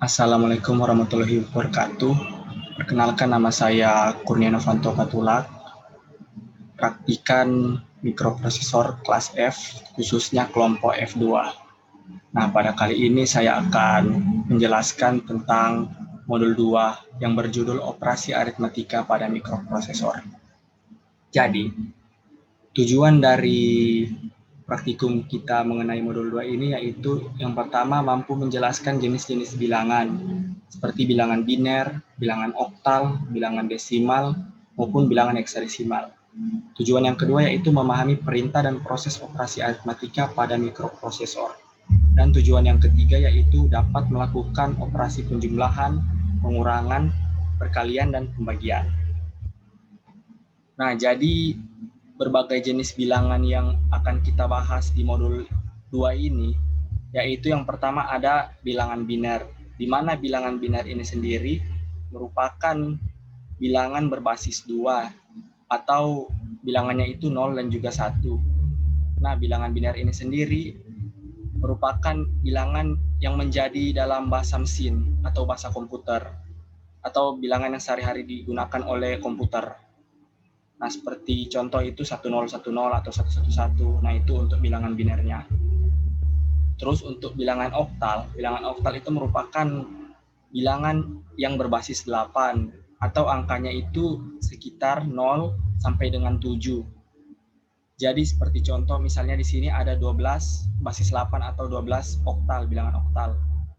Assalamualaikum warahmatullahi wabarakatuh. Perkenalkan, nama saya Kurnia Novanto Patulak, praktikan mikroprosesor kelas F, khususnya kelompok F2. Nah, pada kali ini saya akan menjelaskan tentang modul 2 yang berjudul Operasi Aritmatika pada Mikroprosesor. Jadi, tujuan dari praktikum kita mengenai modul 2 ini yaitu yang pertama mampu menjelaskan jenis-jenis bilangan seperti bilangan biner, bilangan oktal, bilangan desimal, maupun bilangan heksadesimal. Tujuan yang kedua yaitu memahami perintah dan proses operasi aritmatika pada mikroprosesor. Dan tujuan yang ketiga yaitu dapat melakukan operasi penjumlahan, pengurangan, perkalian, dan pembagian. Nah, jadi berbagai jenis bilangan yang akan kita bahas di modul 2 ini, yaitu yang pertama ada bilangan biner, di mana bilangan biner ini sendiri merupakan bilangan berbasis 2, atau bilangannya itu 0 dan juga 1. Nah, bilangan biner ini sendiri merupakan bilangan yang menjadi dalam bahasa mesin atau bahasa komputer, atau bilangan yang sehari-hari digunakan oleh komputer. Nah, seperti contoh itu 1010 atau 111. Nah, itu untuk bilangan binernya. Terus untuk bilangan oktal itu merupakan bilangan yang berbasis 8 atau angkanya itu sekitar 0 sampai dengan 7. Jadi seperti contoh misalnya di sini ada 12 basis 8 atau 12 oktal, bilangan oktal.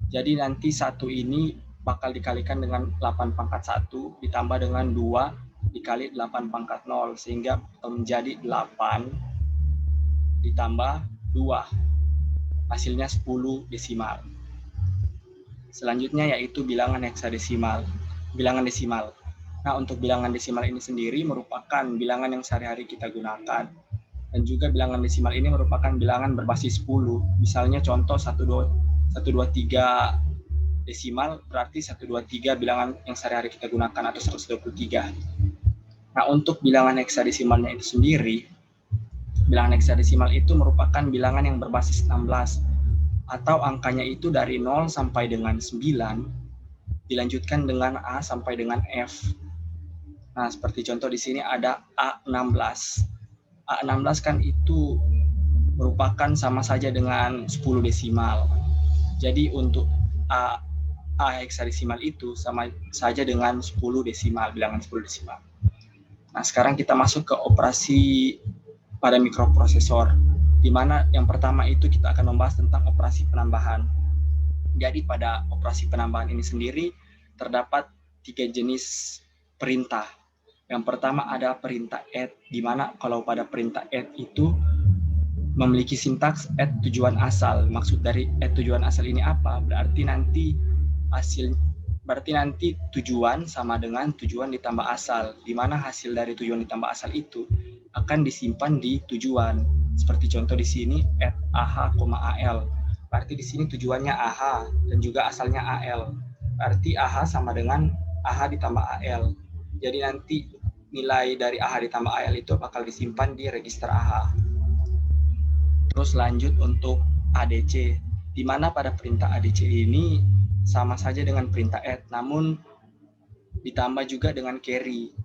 Jadi nanti 1 ini bakal dikalikan dengan 8 pangkat 1 ditambah dengan 2 dikali 8 pangkat 0, sehingga menjadi 8 ditambah 2, hasilnya 10 desimal. Selanjutnya yaitu bilangan heksadesimal, bilangan desimal. Nah, untuk bilangan desimal ini sendiri merupakan bilangan yang sehari-hari kita gunakan. Dan juga bilangan desimal ini merupakan bilangan berbasis 10. Misalnya contoh 123 desimal berarti 123 bilangan yang sehari-hari kita gunakan atau 123. Nah, untuk bilangan heksadesimalnya itu sendiri, bilangan heksadesimal itu merupakan bilangan yang berbasis 16 atau angkanya itu dari 0 sampai dengan 9 dilanjutkan dengan A sampai dengan F. Nah, seperti contoh di sini ada A16. A16 kan itu merupakan sama saja dengan 10 desimal. Jadi untuk A heksadesimal itu sama saja dengan 10 desimal, bilangan 10 desimal. Nah, sekarang kita masuk ke operasi pada mikroprosesor, di mana yang pertama itu kita akan membahas tentang operasi penambahan. Jadi pada operasi penambahan ini sendiri terdapat 3 jenis perintah. Yang pertama ada perintah add, di mana kalau pada perintah add itu memiliki sintaks add tujuan asal. Maksud dari add tujuan asal ini apa? Berarti nanti tujuan sama dengan tujuan ditambah asal, di mana hasil dari tujuan ditambah asal itu akan disimpan di tujuan. Seperti contoh di sini add AH, AL. Berarti di sini tujuannya AH dan juga asalnya AL. Berarti AH sama dengan AH ditambah AL. Jadi nanti nilai dari AH ditambah AL itu bakal disimpan di register AH. Terus lanjut untuk ADC, di mana pada perintah ADC ini sama saja dengan perintah add, namun ditambah juga dengan carry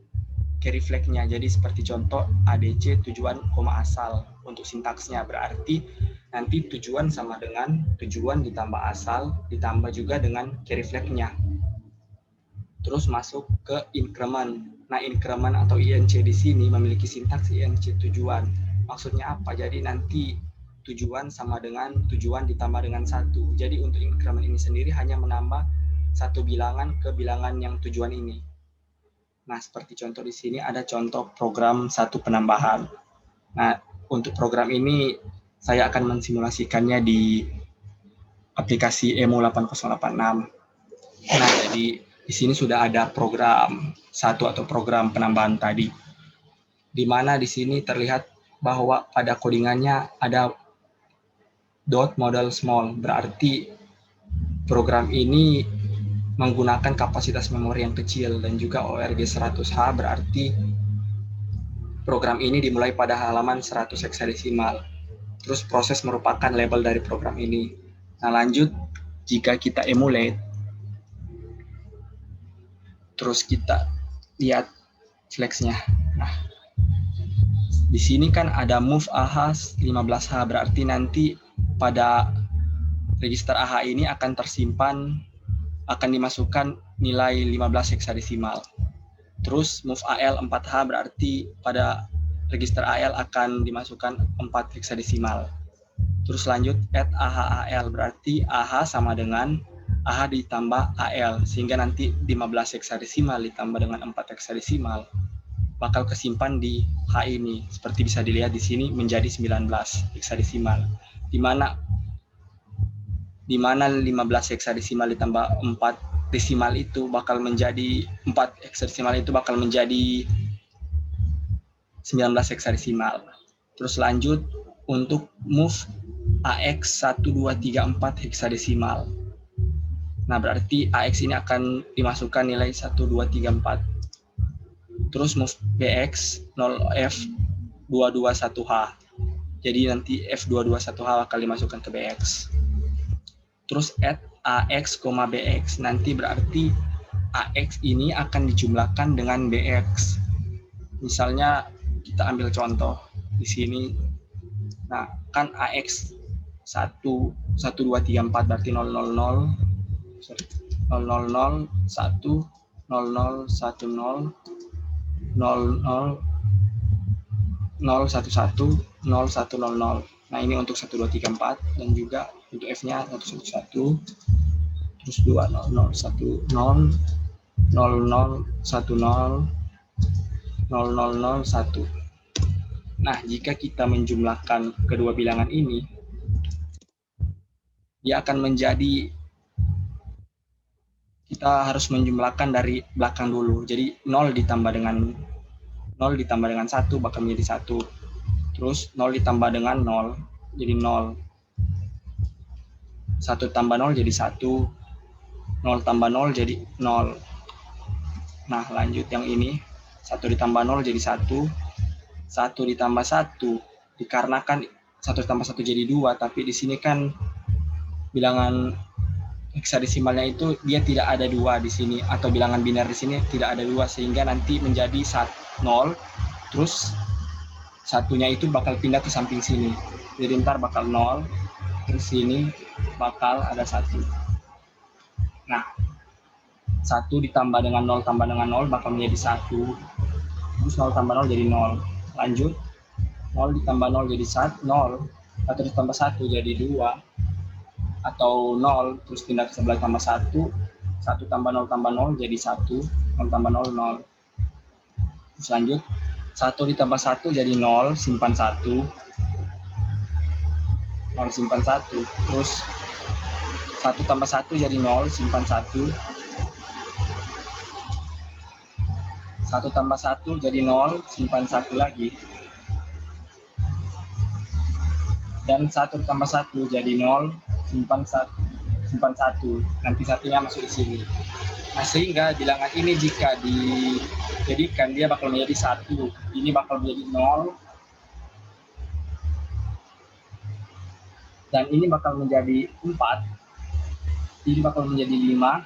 flag-nya. Jadi seperti contoh ADC tujuan, asal untuk sintaksnya, berarti nanti tujuan sama dengan tujuan ditambah asal ditambah juga dengan carry flag-nya. Terus masuk ke increment. Nah, increment atau INC di sini memiliki sintaks INC tujuan. Maksudnya apa? Jadi nanti tujuan sama dengan tujuan ditambah dengan 1. Jadi untuk increment ini sendiri hanya menambah satu bilangan ke bilangan yang tujuan ini. Nah, seperti contoh di sini ada contoh program satu penambahan. Nah, untuk program ini saya akan mensimulasikannya di aplikasi EMU 8086. Nah, jadi di sini sudah ada program satu atau program penambahan tadi, di mana di sini terlihat bahwa pada codingannya ada .model small, berarti program ini menggunakan kapasitas memori yang kecil, dan juga ORG 100H, berarti program ini dimulai pada halaman 100 heksadesimal. Terus proses merupakan label dari program ini. Nah, lanjut, jika kita emulate, Terus kita lihat flexnya. Nah, di sini kan ada move AH 15H, berarti nanti pada register AH ini akan tersimpan, akan dimasukkan nilai 15 heksadesimal. Terus move AL 4H, berarti pada register AL akan dimasukkan 4 heksadesimal. Terus lanjut add AH-AL, berarti AH sama dengan AH ditambah AL, sehingga nanti 15 heksadesimal ditambah dengan 4 heksadesimal bakal kesimpan di H ini. Seperti bisa dilihat di sini menjadi 19 heksadesimal. Di mana 15 heksadesimal ditambah 4 desimal itu bakal menjadi 4 heksadesimal itu bakal menjadi 19 heksadesimal. Terus lanjut untuk move AX 1234 heksadesimal. Nah, berarti AX ini akan dimasukkan nilai 1234. Terus move BX 0F221H. Jadi nanti F221H akan dimasukkan ke BX. Terus add AX, BX. Nanti berarti AX ini akan dijumlahkan dengan BX. Misalnya kita ambil contoh di sini. Nah, kan AX 1234 berarti 000 1 0010 00 011 0100. Nah, ini untuk 1234 dan juga untuk F-nya 111 terus 2010 0010 0001. Nah, jika kita menjumlahkan kedua bilangan ini, dia akan menjadi, kita harus menjumlahkan dari belakang dulu. Jadi 0 ditambah dengan 1 bakal menjadi 1. Terus 0 ditambah dengan 0 jadi 0. 1 tambah 0 jadi 1. 0 tambah 0 jadi 0. Nah, lanjut yang ini. 1 ditambah 0 jadi 1. 1 ditambah 1 dikarenakan 1 tambah 1 jadi 2, tapi di sini kan bilangan heksadesimalnya itu dia tidak ada 2 di sini, atau bilangan biner di sini tidak ada 2, sehingga nanti menjadi 0, terus satunya itu bakal pindah ke samping sini. Jadi ntar bakal 0, terus sini bakal ada 1. Nah, 1 ditambah dengan 0 tambah dengan 0 bakal menjadi 1. Terus 0 tambah 0 jadi 0. Lanjut, 0 ditambah 0 jadi 0. 1 ditambah 1 jadi 2. Atau 0 terus pindah ke sebelah tambah 1. 1 tambah 0 tambah 0 jadi 1. 0 tambah 0 0. Terus lanjut, 1 ditambah 1 jadi 0, simpan 1. 0 simpan 1. Terus 1 tambah 1 jadi 0, simpan 1. 1 tambah 1 jadi 0, simpan 1 lagi. Dan 1 tambah 1 jadi 0, simpan 1. Nanti satunya masuk di sini. Nah, sehingga bilangan ini jika dijadikan dia bakal menjadi 1. Ini bakal menjadi 0. Dan ini bakal menjadi 4. Ini bakal menjadi 5.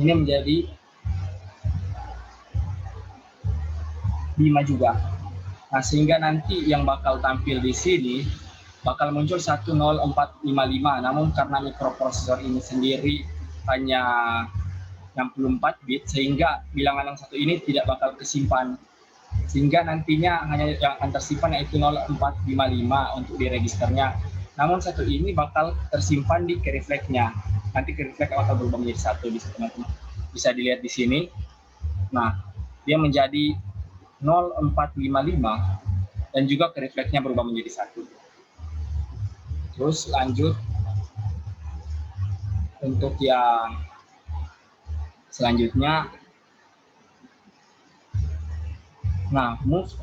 Ini menjadi 5 juga. Nah, sehingga nanti yang bakal tampil di sini bakal muncul 10455. Namun karena mikroprosesor ini sendiri hanya 64 bit, sehingga bilangan yang satu ini tidak bakal kesimpan. Sehingga nantinya hanya yang akan tersimpan yaitu 0455 untuk di registernya. Namun satu ini bakal tersimpan di carry flag-nya. Nanti carry flag bakal berubah menjadi 1, bisa teman-teman bisa dilihat di sini. Nah, dia menjadi 0455 dan juga carry flag-nya berubah menjadi 1. Terus lanjut untuk yang selanjutnya. Nah, move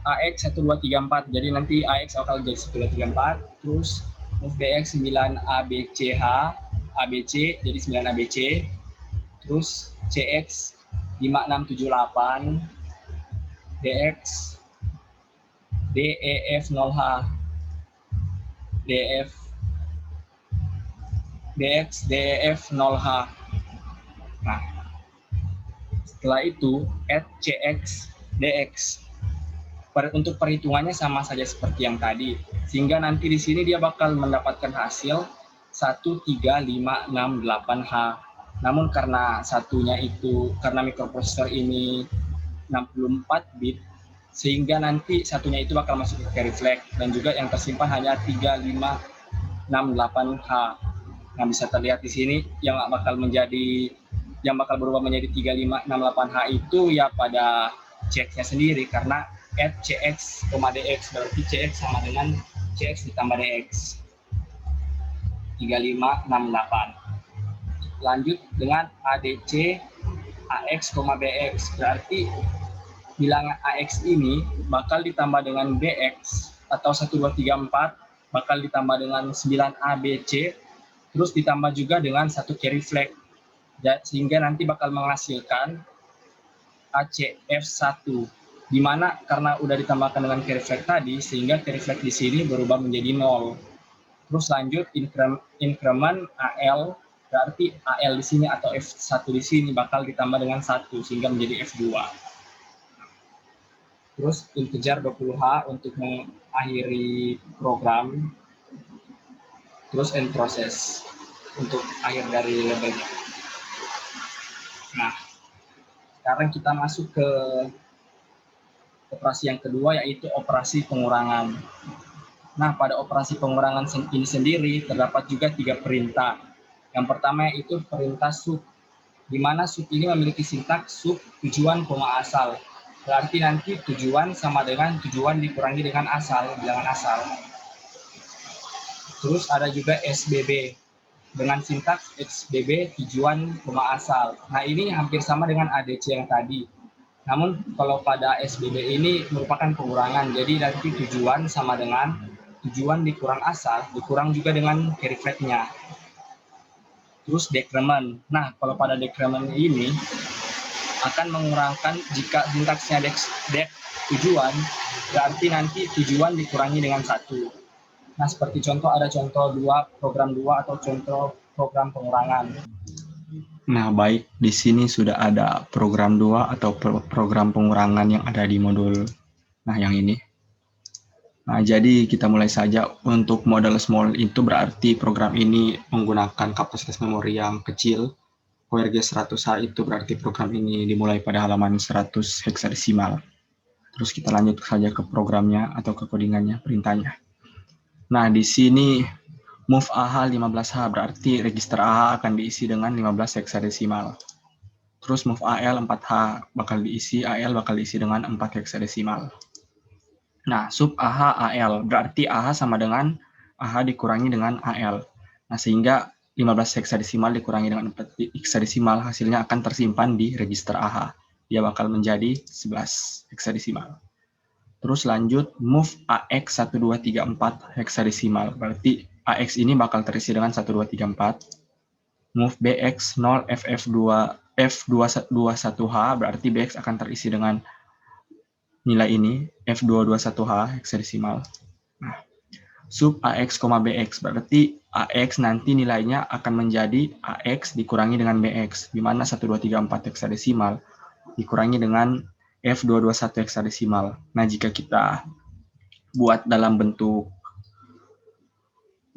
AX 1234. Jadi nanti AX bakal jadi 1234. Terus move BX 9ABCH ABC jadi 9 ABC. Terus CX 5678 DX DEF 0H DF DX DEF 0H. Setelah itu, add CX, DX. Untuk perhitungannya sama saja seperti yang tadi, sehingga nanti di sini dia bakal mendapatkan hasil 13568H. Namun karena karena mikroprosesor ini 64 bit, sehingga nanti satunya itu bakal masuk ke carry flag, dan juga yang tersimpan hanya 3568H. Nah, bisa terlihat di sini yang bakal berubah menjadi 3568H itu ya pada CX-nya sendiri, karena add CX, DX, berarti CX sama dengan CX ditambah DX, 3568. Lanjut dengan ADC, AX, BX, berarti bilangan AX ini bakal ditambah dengan BX atau 1234, bakal ditambah dengan 9ABC, terus ditambah juga dengan satu carry flag, sehingga nanti bakal menghasilkan ACF1, di mana karena udah ditambahkan dengan carry flag tadi, sehingga carry flag di sini berubah menjadi 0. Terus lanjut increment AL, berarti AL di sini atau F1 di sini bakal ditambah dengan 1 sehingga menjadi F2. Terus integer 20H untuk mengakhiri program. Terus end process untuk akhir dari labelnya. Nah, sekarang kita masuk ke operasi yang kedua, yaitu operasi pengurangan. Nah, pada operasi pengurangan ini sendiri terdapat juga 3 perintah. Yang pertama yaitu perintah sub, di mana sub ini memiliki sintaks sub tujuan, asal. Berarti nanti tujuan sama dengan tujuan dikurangi dengan asal, bilangan asal. Terus ada juga SBB, dengan sintaks SBB tujuan, asal. Nah, ini hampir sama dengan ADC yang tadi. Namun kalau pada SBB ini merupakan pengurangan, jadi nanti tujuan sama dengan tujuan dikurang asal, dikurang juga dengan carry flag-nya. Terus decrement. Nah, kalau pada decrement ini akan mengurangkan jika sintaksnya dec tujuan, berarti nanti tujuan dikurangi dengan 1. Nah, seperti contoh ada contoh program 2 atau contoh program pengurangan. Nah, baik, di sini sudah ada program 2 atau program pengurangan yang ada di modul yang ini. Nah, jadi kita mulai saja. Untuk model small itu berarti program ini menggunakan kapasitas memori yang kecil. ORG 100H itu berarti program ini dimulai pada halaman 100 heksadesimal. Terus kita lanjut saja ke programnya atau ke codingannya, perintahnya. Nah, di sini move AH 15H berarti register AH akan diisi dengan 15 heksadesimal. Terus move AL 4H bakal diisi, AL bakal diisi dengan 4 heksadesimal. Nah, sub AH AL berarti AH sama dengan AH dikurangi dengan AL. Nah, sehingga 15 heksadesimal dikurangi dengan 4 heksadesimal hasilnya akan tersimpan di register AH. Dia bakal menjadi 11 heksadesimal. Terus lanjut move AX 1234 heksadesimal. Berarti AX ini bakal terisi dengan 1234. Move BX 0 F221H berarti BX akan terisi dengan nilai ini F221H heksadesimal. Nah, sub AX, BX berarti AX nanti nilainya akan menjadi AX dikurangi dengan BX, di mana 1234 heksadesimal dikurangi dengan F221 heksadesimal. Nah, jika kita buat dalam bentuk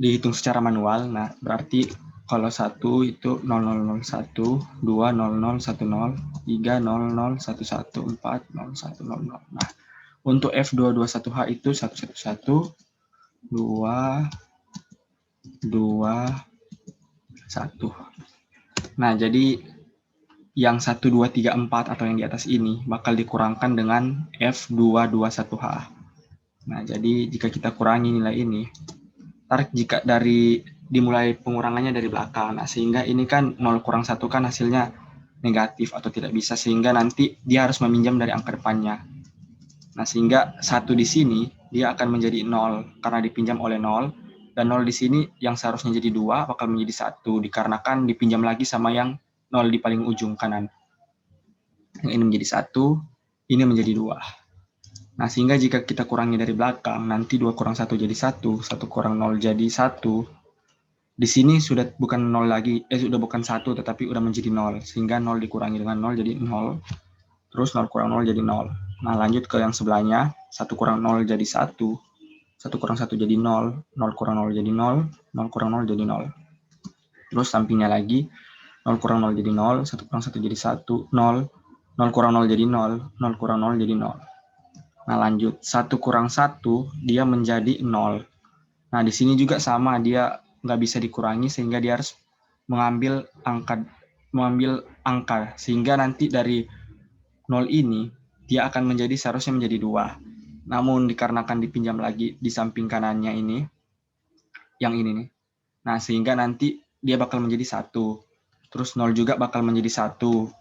dihitung secara manual, nah berarti kalau 1 itu 0001, 2 0010, 3 0011, 4 0100. Nah, untuk F221H itu 111, 2 1. Nah, jadi yang 1 2 3 4 atau yang di atas ini bakal dikurangkan dengan F221H. Nah, jadi jika kita kurangi nilai ini, jika dimulai pengurangannya dari belakang, nah sehingga ini kan 0 kurang 1 kan hasilnya negatif atau tidak bisa, sehingga nanti dia harus meminjam dari angka depannya. Nah, sehingga 1 di sini dia akan menjadi 0 karena dipinjam oleh 0, dan 0 di sini yang seharusnya jadi 2 bakal menjadi 1 dikarenakan dipinjam lagi sama yang 0 di paling ujung kanan. Yang ini menjadi 1, ini menjadi 2. Nah, sehingga jika kita kurangi dari belakang, nanti 2 kurang 1 jadi 1, 1 kurang 0 jadi 1. Di sini sudah bukan 0 lagi, sudah bukan 1, tetapi udah menjadi 0. Sehingga 0 dikurangi dengan 0 jadi 0. Terus 0 kurang 0 jadi 0. Nah, lanjut ke yang sebelahnya. 1 kurang 0 jadi 1. 1 kurang 1 jadi 0. 0 kurang 0 jadi 0. 0 kurang 0 jadi 0. Terus sampingnya lagi. 0 kurang 0 jadi 0. 1 kurang 1 jadi 1. 0. 0 kurang 0 jadi 0. 0 kurang 0 jadi 0. Nah, lanjut. 1 kurang 1, dia menjadi 0. Nah, di sini juga sama. Dia nggak bisa dikurangi sehingga dia harus mengambil angka sehingga nanti dari 0 ini dia akan seharusnya menjadi 2. Namun dikarenakan dipinjam lagi di samping kanannya ini, yang ini nih. Nah, sehingga nanti dia bakal menjadi 1. Terus 0 juga bakal menjadi 1.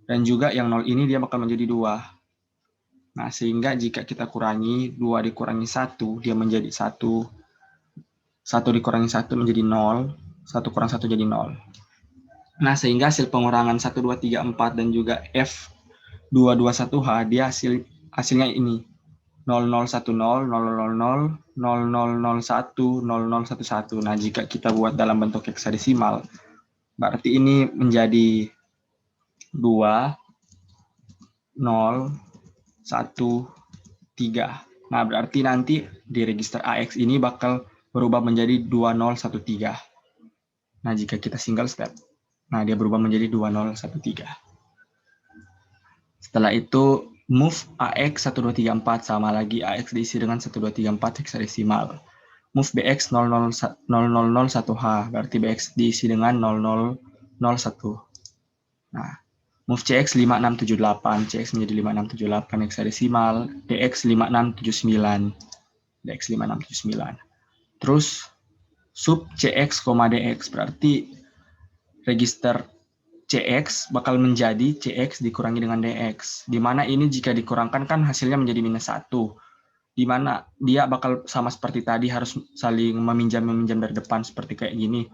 Dan juga yang 0 ini dia bakal menjadi 2. Nah, sehingga jika kita kurangi 2 dikurangi 1, dia menjadi 1. 1 dikurangi 1 menjadi 0, 1 kurang 1 jadi 0. Nah, sehingga hasil pengurangan 1, 2, 3, 4 dan juga F221H, dia hasilnya ini. 0010, 0000, 0001, 0011. Nah, jika kita buat dalam bentuk heksadesimal, berarti ini menjadi 2, 0, 1, 3. Nah, berarti nanti di register AX ini bakal berubah menjadi 2013. Nah, jika kita single step, nah dia berubah menjadi 2013. Setelah itu move AX 1234 sama lagi AX diisi dengan 1234 heksadesimal. Move BX 0001H berarti BX diisi dengan 0001. Nah, move CX 5678, CX menjadi 5678 heksadesimal, DX 5679. DX 5679. Terus sub CX, DX berarti register CX bakal menjadi CX dikurangi dengan DX. Di mana ini jika dikurangkan kan hasilnya menjadi minus 1. Di mana dia bakal sama seperti tadi harus saling meminjam dari depan seperti kayak gini.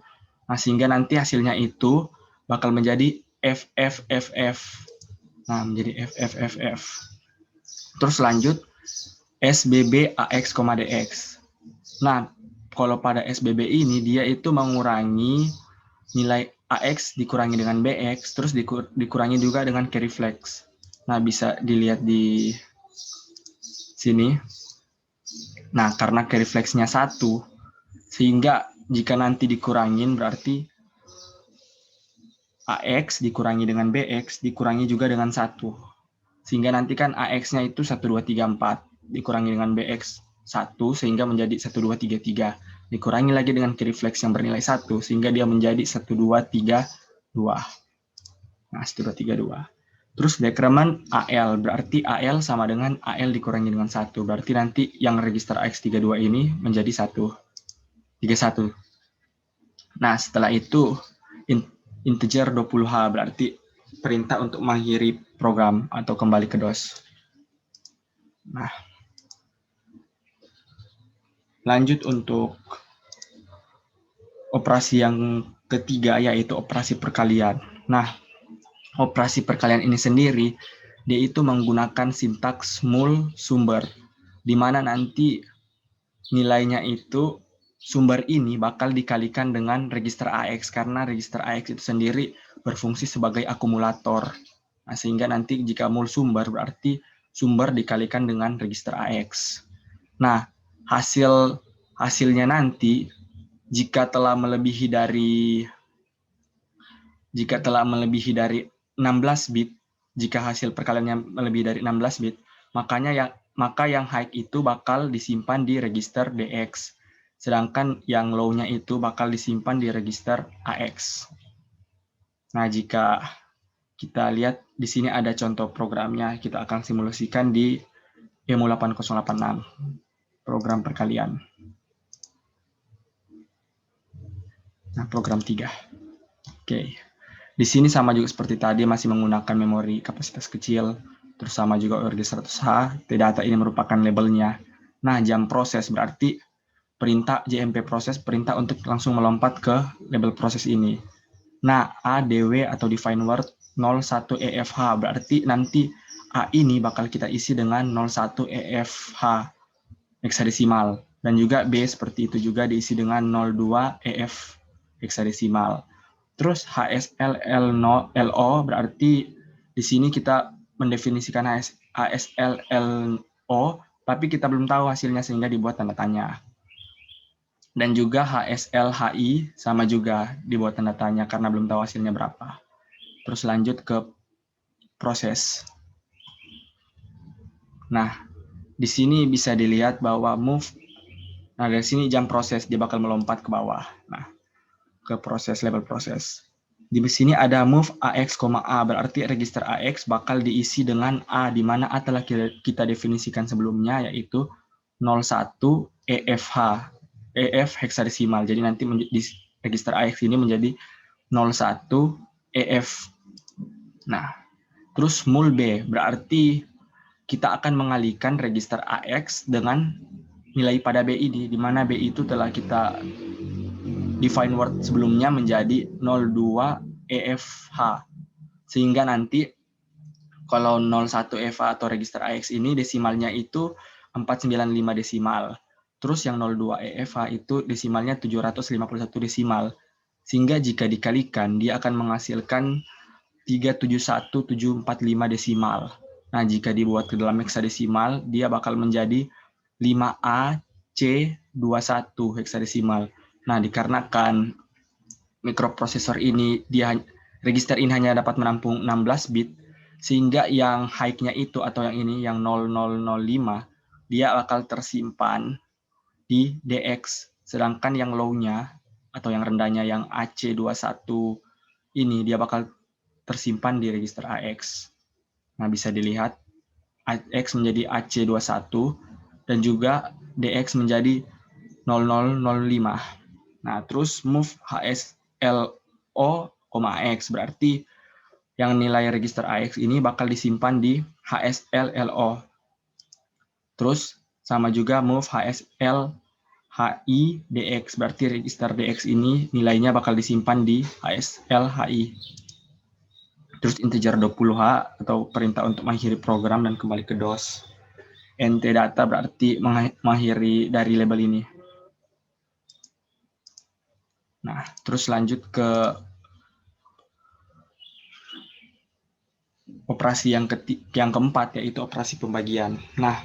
Nah, sehingga nanti hasilnya itu bakal menjadi FFFF. Nah, menjadi FFFF. Terus lanjut SBB AX, DX. Nah, kalau pada SBB ini dia itu mengurangi nilai AX dikurangi dengan BX, terus dikurangi juga dengan carry flex. Nah, bisa dilihat di sini. Nah, karena carry flexnya 1, sehingga jika nanti dikurangin berarti AX dikurangi dengan BX dikurangi juga dengan 1. Sehingga nanti kan AX-nya itu 1234 dikurangi dengan BX 1 sehingga menjadi 1233. Dikurangi lagi dengan carry flex yang bernilai 1 sehingga dia menjadi 1232. Nah, 1232. Terus dekremen AL berarti AL sama dengan AL dikurangi dengan 1. Berarti nanti yang register AX32 ini menjadi 31. Nah, setelah itu integer 20H berarti perintah untuk mengakhiri program atau kembali ke DOS. Nah, lanjut untuk operasi yang ketiga yaitu operasi perkalian. Nah, operasi perkalian ini sendiri dia itu menggunakan sintaks mul sumber, di mana nanti nilainya itu sumber ini bakal dikalikan dengan register AX karena register AX itu sendiri berfungsi sebagai akumulator. Nah, sehingga nanti jika mul sumber berarti sumber dikalikan dengan register AX. Nah, hasilnya nanti jika telah melebihi dari 16 bit, jika hasil perkaliannya melebihi dari 16 bit, maka yang high itu bakal disimpan di register DX, sedangkan yang low-nya itu bakal disimpan di register AX. Nah, jika kita lihat di sini ada contoh programnya, kita akan simulasikan di EMU 8086, program perkalian. Nah, program 3. Oke. Di sini sama juga seperti tadi, masih menggunakan memori kapasitas kecil, terus sama juga ORG100H, data ini merupakan labelnya. Nah, jam proses berarti perintah JMP proses, perintah untuk langsung melompat ke label proses ini. Nah, ADW atau define word 01EFH, berarti nanti A ini bakal kita isi dengan 01EFH heksadesimal. Dan juga B seperti itu juga diisi dengan 02EF heksadesimal. Terus HSLLO berarti di sini kita mendefinisikan HSLLO, tapi kita belum tahu hasilnya sehingga dibuat tanda tanya. Dan juga HSLHI sama juga dibuat tanda tanya karena belum tahu hasilnya berapa. Terus lanjut ke proses. Nah, di sini bisa dilihat bahwa move. Nah, dari sini jam proses dia bakal melompat ke bawah. Nah, ke proses, level proses. Di sini ada move AX, A, berarti register AX bakal diisi dengan A, di mana A telah kita definisikan sebelumnya, yaitu 01 EFH, EF heksadesimal. Jadi nanti di register AX ini menjadi 01 EF. Nah, terus mul B, berarti kita akan mengalihkan register AX dengan nilai pada B ini, di mana B itu telah kita define word sebelumnya menjadi 02 EFH. Sehingga nanti kalau 01 EFH atau register AX ini desimalnya itu 495 desimal. Terus yang 02 EFH itu desimalnya 751 desimal. Sehingga jika dikalikan dia akan menghasilkan 371745 desimal. Nah, jika dibuat ke dalam heksadesimal dia bakal menjadi 5AC21 heksadesimal. Nah, dikarenakan mikroprosesor ini register ini hanya dapat menampung 16 bit, sehingga yang high-nya itu atau yang ini yang 0005 dia bakal tersimpan di DX, sedangkan yang low-nya atau yang rendahnya yang AC21 ini dia bakal tersimpan di register AX. Nah, bisa dilihat AX menjadi AC21 dan juga DX menjadi 0005. Nah, terus move HSLO, X berarti yang nilai register AX ini bakal disimpan di HSLLO. Terus sama juga move HSLHI DX, berarti register DX ini nilainya bakal disimpan di HSLHI. Terus integer 20H atau perintah untuk mengakhiri program dan kembali ke DOS. NT data berarti mengakhiri dari label ini. Nah, terus lanjut ke operasi yang keempat, yaitu operasi pembagian. Nah,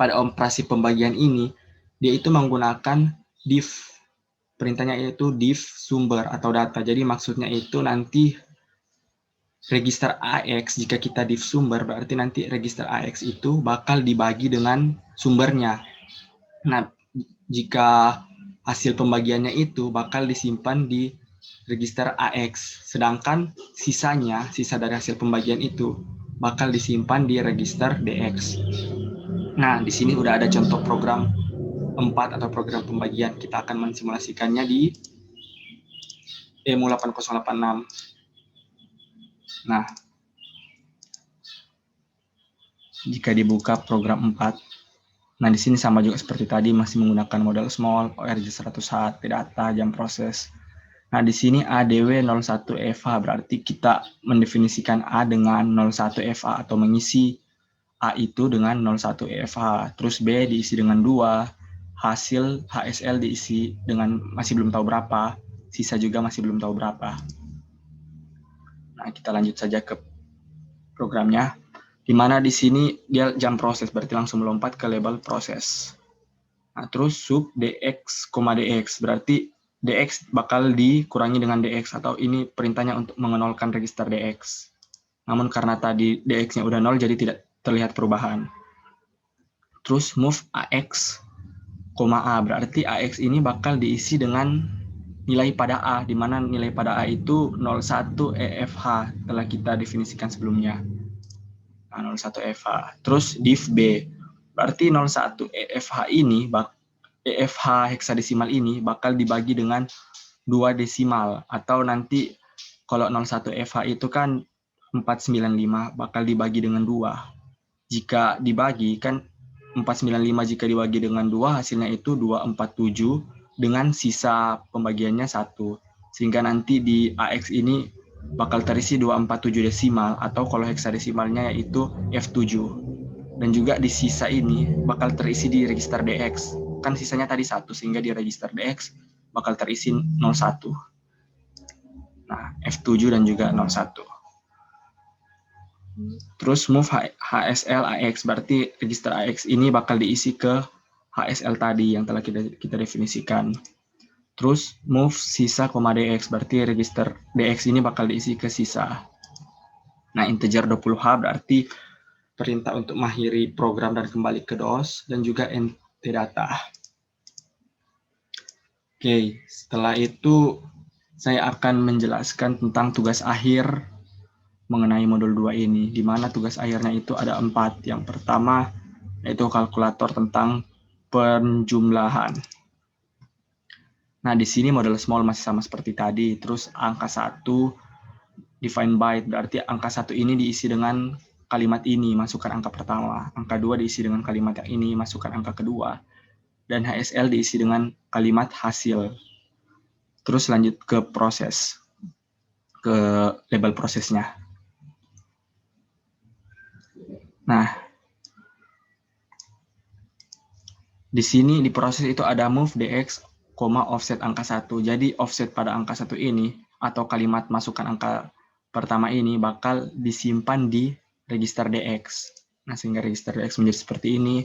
pada operasi pembagian ini, dia itu menggunakan div. Perintahnya yaitu div sumber atau data. Jadi maksudnya itu nanti register AX, jika kita div sumber, berarti nanti register AX itu bakal dibagi dengan sumbernya. Nah, jika hasil pembagiannya itu bakal disimpan di register AX, sedangkan sisa dari hasil pembagian itu bakal disimpan di register DX. Nah, di sini udah ada contoh program 4 atau program pembagian. Kita akan mensimulasikannya di EMU8086. Nah, jika dibuka program 4, nah di sini sama juga seperti tadi, masih menggunakan model small, ORG100H, data, jam proses. Nah, di sini ADW 01 EFH, berarti kita mendefinisikan A dengan 01 EFH atau mengisi A itu dengan 01 EFH. Terus B diisi dengan 2, hasil HSL diisi dengan masih belum tahu berapa, sisa juga masih belum tahu berapa. Nah, kita lanjut saja ke programnya, di mana di sini dia jam proses, berarti langsung melompat ke label proses. Nah, terus sub DX, DX, berarti DX bakal dikurangi dengan DX, atau ini perintahnya untuk mengenolkan register DX. Namun karena tadi DX-nya udah 0, jadi tidak terlihat perubahan. Terus move AX, A, berarti AX ini bakal diisi dengan nilai pada A, di mana nilai pada A itu 01 EFH, telah kita definisikan sebelumnya. Nah, 01 EFH. Terus div B, berarti 01 EFH ini, EFH heksadesimal ini bakal dibagi dengan 2 desimal, atau nanti kalau 01 EFH itu kan 495, bakal dibagi dengan 2. Jika dibagi kan 495 jika dibagi dengan 2, hasilnya itu 247 dengan sisa pembagiannya 1. Sehingga nanti di AX ini bakal terisi 247 desimal, atau kalau heksadesimalnya yaitu F7. Dan juga di sisa ini bakal terisi di register DX. Kan sisanya tadi 1, sehingga di register DX bakal terisi 01. Nah, F7 dan juga 01. Terus move HSL AX, berarti register AX ini bakal diisi ke HSL tadi yang telah kita definisikan. Terus move sisa, DX, berarti register DX ini bakal diisi ke sisa. Nah, integer 20H berarti perintah untuk mengakhiri program dan kembali ke DOS, dan juga nt data. Oke, setelah itu saya akan menjelaskan tentang tugas akhir mengenai modul 2 ini, di mana tugas akhirnya itu ada 4. Yang pertama, yaitu kalkulator tentang penjumlahan. Nah, di sini model small masih sama seperti tadi. Terus angka 1 define byte, berarti angka 1 ini diisi dengan kalimat ini, masukkan angka pertama. Angka 2 diisi dengan kalimat yang ini, masukkan angka kedua. Dan HSL diisi dengan kalimat hasil. Terus lanjut ke proses, ke label prosesnya. Nah, di sini di proses itu ada move dx, offset angka 1. Jadi offset pada angka 1 ini atau kalimat masukkan angka pertama ini bakal disimpan di register dx. Nah, sehingga register dx menjadi seperti ini.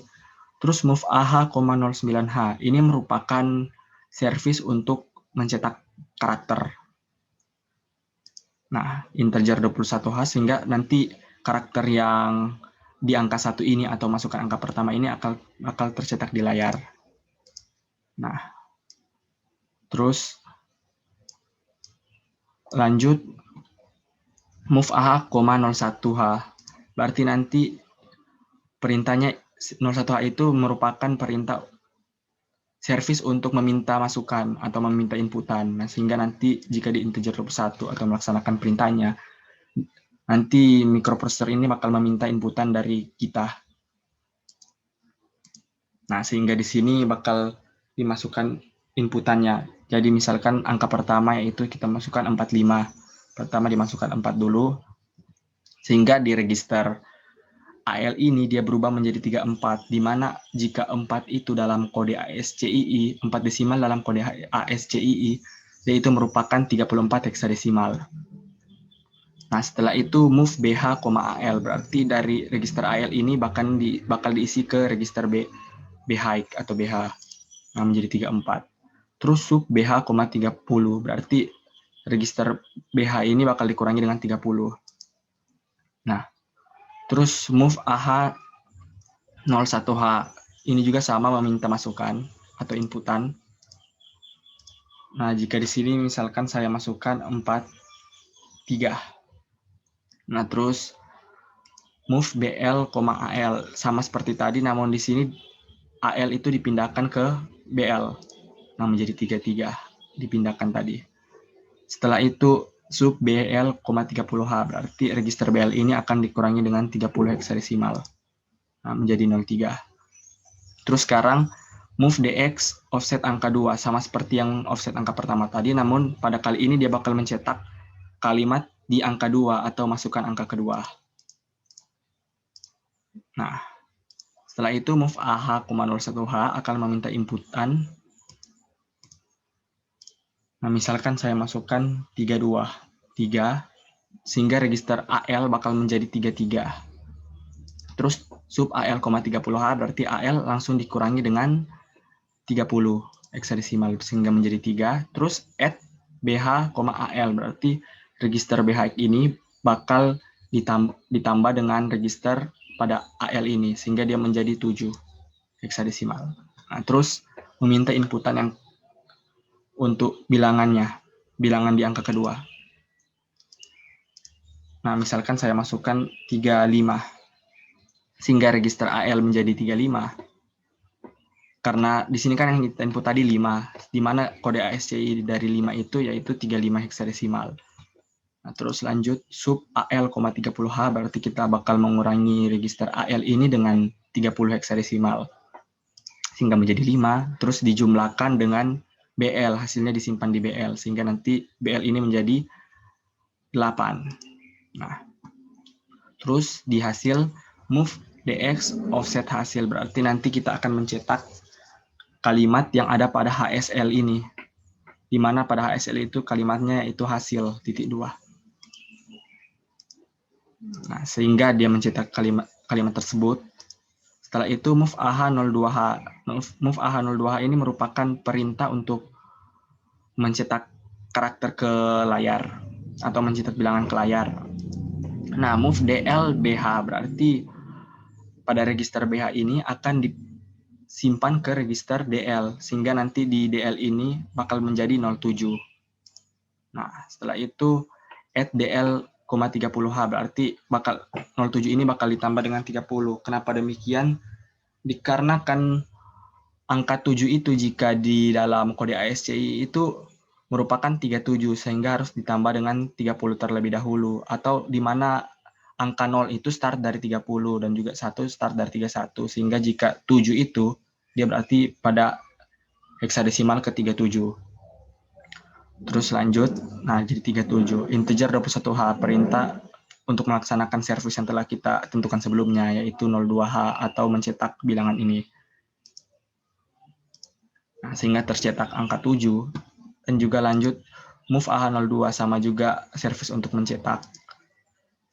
Terus move AH,09H ini merupakan service untuk mencetak karakter. Nah, integer 21H sehingga nanti karakter yang di angka 1 ini atau masukkan angka pertama ini akan tercetak di layar. Nah, terus lanjut move AH,01H. Berarti nanti perintahnya 01H itu merupakan perintah service untuk meminta masukan atau meminta inputan. Nah, sehingga nanti jika di integer 21 atau melaksanakan perintahnya, nanti microprocessor ini bakal meminta inputan dari kita. Nah, sehingga di sini bakal dimasukkan inputannya. Jadi misalkan angka pertama yaitu kita masukkan 45. Pertama dimasukkan 4 dulu. Sehingga di register AL ini dia berubah menjadi 34, di mana jika 4 itu dalam kode ASCII, 4 desimal dalam kode ASCII, yaitu merupakan 34 heksadesimal. Nah, setelah itu move BH, AL, berarti dari register AL ini bakal diisi ke register BH atau BH, nah menjadi 34. Terus sub BH, 30, berarti register BH ini bakal dikurangi dengan 30. Nah, terus move AH 01H ini juga sama meminta masukan atau inputan. Nah, jika di sini misalkan saya masukkan 4, 3. Nah, terus move BL, AL sama seperti tadi, namun di sini AL itu dipindahkan ke BL. Nah, menjadi 33 dipindahkan tadi. Setelah itu sub BL, 30H berarti register BL ini akan dikurangi dengan 30 heksadesimal. Nah, menjadi 03. Terus sekarang move DX offset angka 2 sama seperti yang offset angka pertama tadi, namun pada kali ini dia bakal mencetak kalimat di angka 2 atau masukkan angka kedua. Nah, setelah itu move AH,01H akan meminta inputan. Nah, misalkan saya masukkan 32, 3, sehingga register AL bakal menjadi 33. Terus sub AL, 30H berarti AL langsung dikurangi dengan 30 heksadesimal sehingga menjadi 3. Terus add BH, AL berarti register BH ini bakal ditambah dengan register pada AL ini sehingga dia menjadi 7 heksadesimal. Nah, terus meminta inputan yang untuk bilangan di angka kedua. Nah, misalkan saya masukkan 35 sehingga register AL menjadi 35. Karena di sini kan yang kita input tadi 5, di mana kode ASCII dari 5 itu yaitu 35 heksadesimal. Nah, terus lanjut sub AL, 30H berarti kita bakal mengurangi register AL ini dengan 30 heksadesimal sehingga menjadi 5, terus dijumlahkan dengan BL, hasilnya disimpan di BL sehingga nanti BL ini menjadi 8. Nah, terus di hasil move DX offset hasil berarti nanti kita akan mencetak kalimat yang ada pada HSL ini. di mana pada HSL itu kalimatnya itu hasil titik 2. Nah, sehingga dia mencetak kalimat tersebut. Setelah itu move AH02H. Move AH02H ini merupakan perintah untuk mencetak karakter ke layar atau mencetak bilangan ke layar. Nah, move DL-BH berarti pada register BH ini akan disimpan ke register DL, sehingga nanti di DL ini bakal menjadi 07. Nah, setelah itu add DL,30H berarti bakal 07 ini bakal ditambah dengan 30. Kenapa demikian? Dikarenakan angka 7 itu jika di dalam kode ASCII itu merupakan 37, sehingga harus ditambah dengan 30 terlebih dahulu, atau di mana angka 0 itu start dari 30 dan juga 1 start dari 31, sehingga jika 7 itu dia berarti pada heksadesimal ke 37. Terus lanjut, nah jadi 37. Integer 21H, perintah untuk melaksanakan servis yang telah kita tentukan sebelumnya, yaitu 02H atau mencetak bilangan ini. Nah, sehingga tercetak angka 7. Dan juga lanjut, move AH02 sama juga servis untuk mencetak.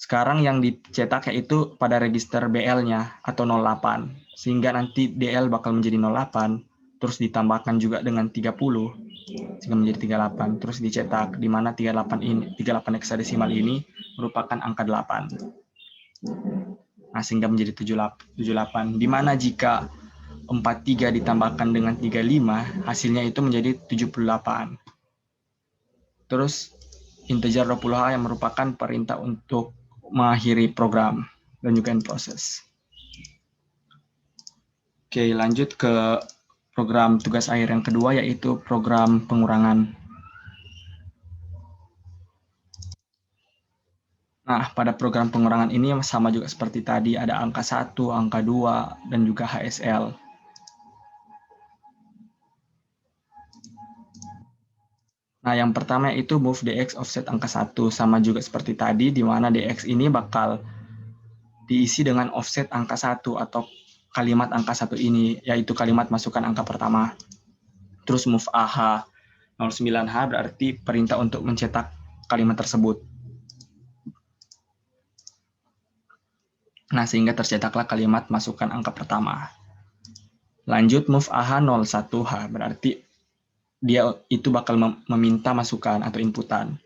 Sekarang yang dicetak yaitu pada register BL-nya atau 08. Sehingga nanti DL bakal menjadi 08, terus ditambahkan juga dengan 30, sehingga menjadi 38. Terus dicetak, di mana 38 heksadesimal ini merupakan angka 8. Nah, sehingga menjadi 78. Di mana jika 43 ditambahkan dengan 35, hasilnya itu menjadi 78. Terus integer 20H yang merupakan perintah untuk mengakhiri program dan juga in process. Oke, lanjut ke program tugas akhir yang kedua, yaitu program pengurangan. Nah, pada program pengurangan ini sama juga seperti tadi, ada angka 1, angka 2, dan juga HSL. Nah, yang pertama itu move DX offset angka 1, sama juga seperti tadi, di mana DX ini bakal diisi dengan offset angka 1 atau kalimat angka 1 ini, yaitu kalimat masukkan angka pertama. Terus move AH 09H berarti perintah untuk mencetak kalimat tersebut. Nah, sehingga tercetaklah kalimat masukkan angka pertama. Lanjut move AH 01H berarti dia itu bakal meminta masukan atau inputan.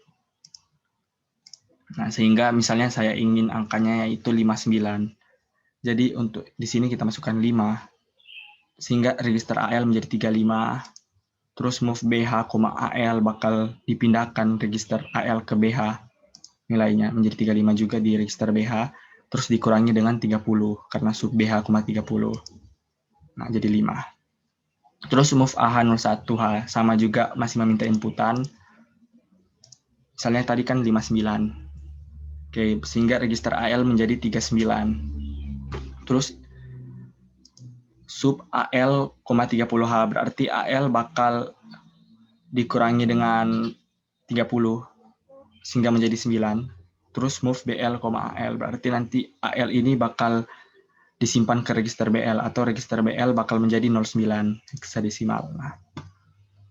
Nah, sehingga misalnya saya ingin angkanya yaitu 59. Jadi untuk di sini kita masukkan 5, sehingga register AL menjadi 35. Terus move BH, AL bakal dipindahkan register AL ke BH, nilainya menjadi 35 juga di register BH, terus dikurangi dengan 30 karena sub BH, 30. Nah, jadi 5. Terus move AH01H sama juga masih meminta inputan. Misalnya tadi kan 59. Oke, sehingga register AL menjadi 39. Terus sub AL, 30H berarti AL bakal dikurangi dengan 30 sehingga menjadi 9. Terus move BL, AL berarti nanti AL ini bakal disimpan ke register BL atau register BL bakal menjadi 09 heksadesimal. Nah,